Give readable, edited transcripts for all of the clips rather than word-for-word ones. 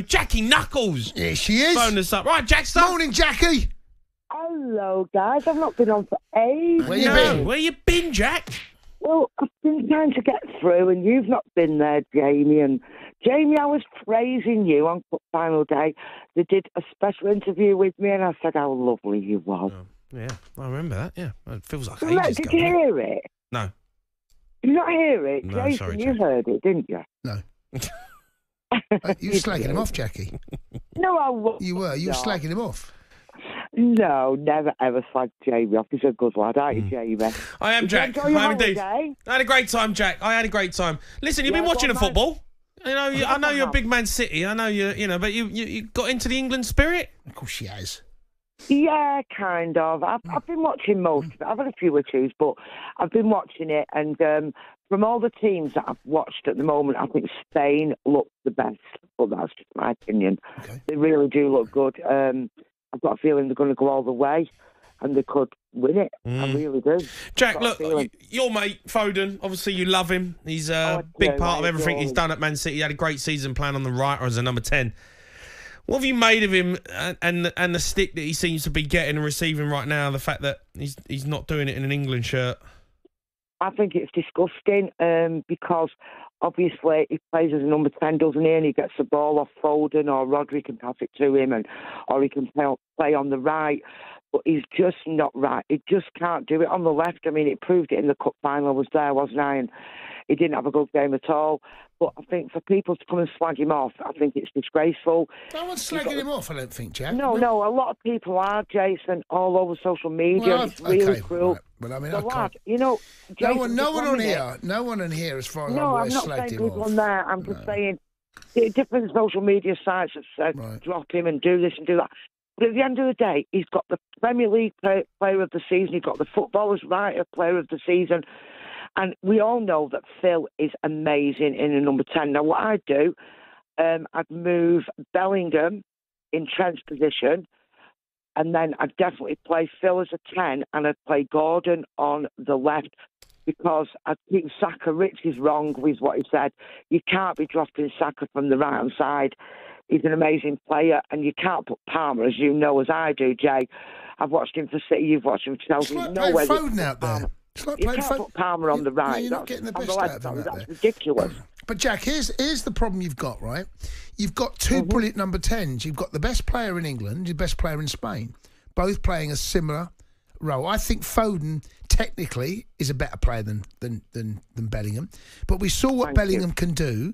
Jackie Knuckles. Here she is. Phone us up. Right, Jackson. Morning, Jackie. Hello, guys. I've not been on for ages. Where you been? Where you been, Jack? Well, I've been trying to get through, and you've not been there, Jamie. And Jamie, I was praising you on Cup Final Day. They did a special interview with me, and I said how lovely you was. Oh, yeah, I remember that. Yeah, it feels like Well, ages did ago. you hear it? No. Did you not hear it? No, Jason, sorry, you Jack. heard it, didn't you? No. You were slagging him off, Jackie. No, I wasn't. You were. You were No. slagging him off. No, never ever slagged Jamie off. He's a good lad, aren't you, Jamie? I am, Did you Jack. enjoy your I am indeed. holiday? I had a great time, Jack. I had a great time. Listen, you've been Yeah, watching the well, football. You know, I know you're a big Man City. I know but you got into the England spirit. Of course she has. Yeah, kind of. I've been watching most of it. I've had a few issues, but I've been watching it. And from all the teams that I've watched at the moment, I think Spain looks the best. But that's just my opinion. Okay. They really do look good. I've got a feeling they're going to go all the way, and they could win it. I really do. Jack, Got a look, feeling. your mate Foden. Obviously, you love him. He's a big part of everything he's done at Man City. He had a great season playing on the right or as a number 10. What have you made of him and the stick that he seems to be getting and receiving right now? The fact that he's not doing it in an England shirt. I think it's disgusting because obviously he plays as a number 10, doesn't he? And he gets the ball off Foden, or Rodri can pass it to him, or he can play on the right. But he's just not right. He just can't do it on the left. I mean, it proved it in the cup final. I was there, wasn't I? And he didn't have a good game at all. But I think for people to come and slag him off, I think it's disgraceful. No one's slagging him off, I don't think, Jack. No, a lot of people are, Jason, all over social media. Well, it's really okay, cruel. right. Well, I mean, So, I can't. lad, you know, Jason, No one on here. here, as far as No, I'm I'm not slagged saying him people off. on there. I'm just saying different social media sites have said Right. drop him and do this and do that. But at the end of the day, he's got the Premier League player of the season. He's got the Footballers' Writer player of the season. And we all know that Phil is amazing in a number 10. Now, what I'd do, I'd move Bellingham in Trent's position, and then I'd definitely play Phil as a 10, and I'd play Gordon on the left, because I think Saka, Rich is wrong with what he said. You can't be dropping Saka from the right-hand side. He's an amazing player, and you can't put Palmer, as you know, as I do, Jay. I've watched him for City, you've watched him for It's Chelsea. like Nowhere playing Foden out there. It's like you playing can't put Palmer on the right. You're not getting the on best left, out of him out that's there. ridiculous. But Jack, here's the problem you've got, right? You've got two brilliant number 10s. You've got the best player in England, the best player in Spain, both playing a similar role. I think Foden technically is a better player than Bellingham, but we saw what Bellingham can do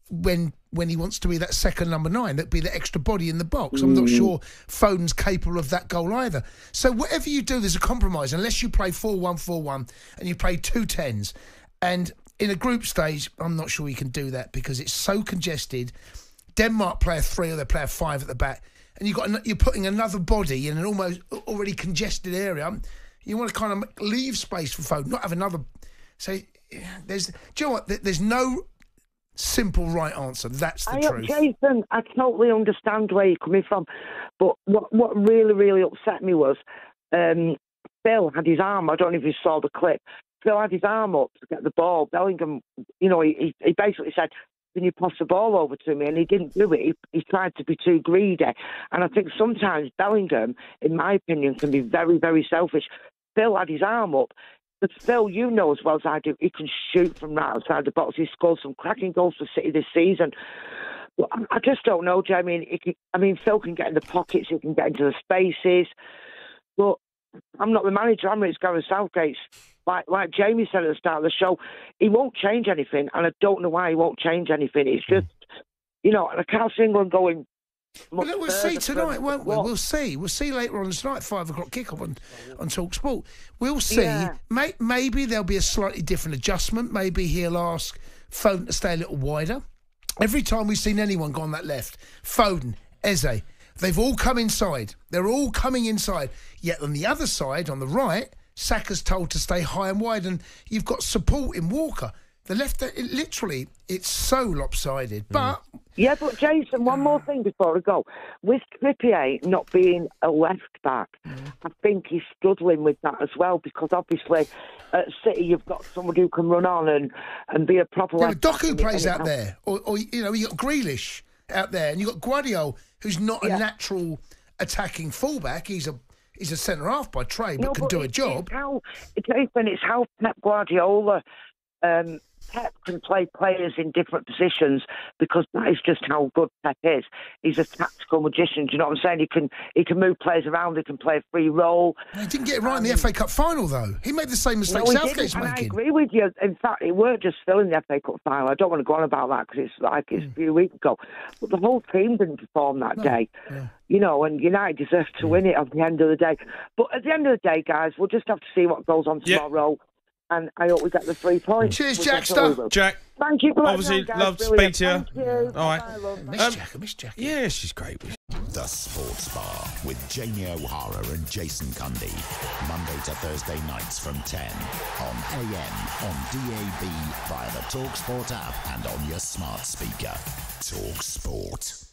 when he wants to be that second number 9, that'd be the extra body in the box. I'm not sure Foden's capable of that goal either. So whatever you do, there's a compromise, unless you play 4-1-4-1 and you play 2 10s. And in a group stage, I'm not sure you can do that because it's so congested. Denmark play a 3 or they play a 5 at the back, and you're putting another body in an almost already congested area. You want to kind of leave space for Foden, not have another. So do you know what? There's no simple right answer. That's the truth. Jason, I totally understand where you're coming from, but what really, really upset me was Phil had his arm. I don't know if you saw the clip. Phil had his arm up to get the ball. Bellingham, he basically said, "Can you pass the ball over to me?" And he didn't do it. He tried to be too greedy. And I think sometimes Bellingham, in my opinion, can be very, very selfish. Phil had his arm up. But Phil, you know as well as I do, he can shoot from right outside the box. He scored some cracking goals for City this season. But I just don't know, Jay. I mean, Phil can get in the pockets. He can get into the spaces. But I'm not the manager. It's Gareth Southgate. Like Jamie said at the start of the show, he won't change anything. And I don't know why he won't change anything. It's just, and I can't see England going... Well, we'll see tonight, won't we? We'll see. We'll see later on tonight, 5 o'clock kickoff on talkSPORT. We'll see. Yeah. Maybe there'll be a slightly different adjustment. Maybe he'll ask Foden to stay a little wider. Every time we've seen anyone go on that left, Foden, Eze, they've all come inside. They're all coming inside. Yet on the other side, on the right, Saka's told to stay high and wide, and you've got support in Walker. The left, it's so lopsided. But yeah, but Jason, one more thing before I go. With Trippier not being a left back, I think he's struggling with that as well, because obviously at City you've got somebody who can run on and be a proper left back. Doku plays out there, or you got Grealish. out there, and you've got Guardiola, who's not a natural attacking fullback. He's a centre half by trade, but can do a job. It's how Pep Guardiola. Pep can play players in different positions because that is just how good Pep is. He's a tactical magician. Do you know what I'm saying? He can move players around. He can play a free role. He didn't get it right in the FA Cup final, though. He made the same mistake Southgate's making. I agree with you. In fact, it weren't just Phil in the FA Cup final. I don't want to go on about that because it's a few weeks ago. But the whole team didn't perform that day. Yeah. You know, and United deserve to win it at the end of the day. But at the end of the day, guys, we'll just have to see what goes on tomorrow. And I hope we get the 3 points. Cheers, Jackster. Jack. Thank you for obviously love to speak to you. Thank you. All right. I miss Jackie. Yeah, she's great. The Sports Bar with Jamie O'Hara and Jason Cundy. Monday to Thursday nights from 10 on AM, on DAB, via the talkSPORT app and on your smart speaker. talkSPORT.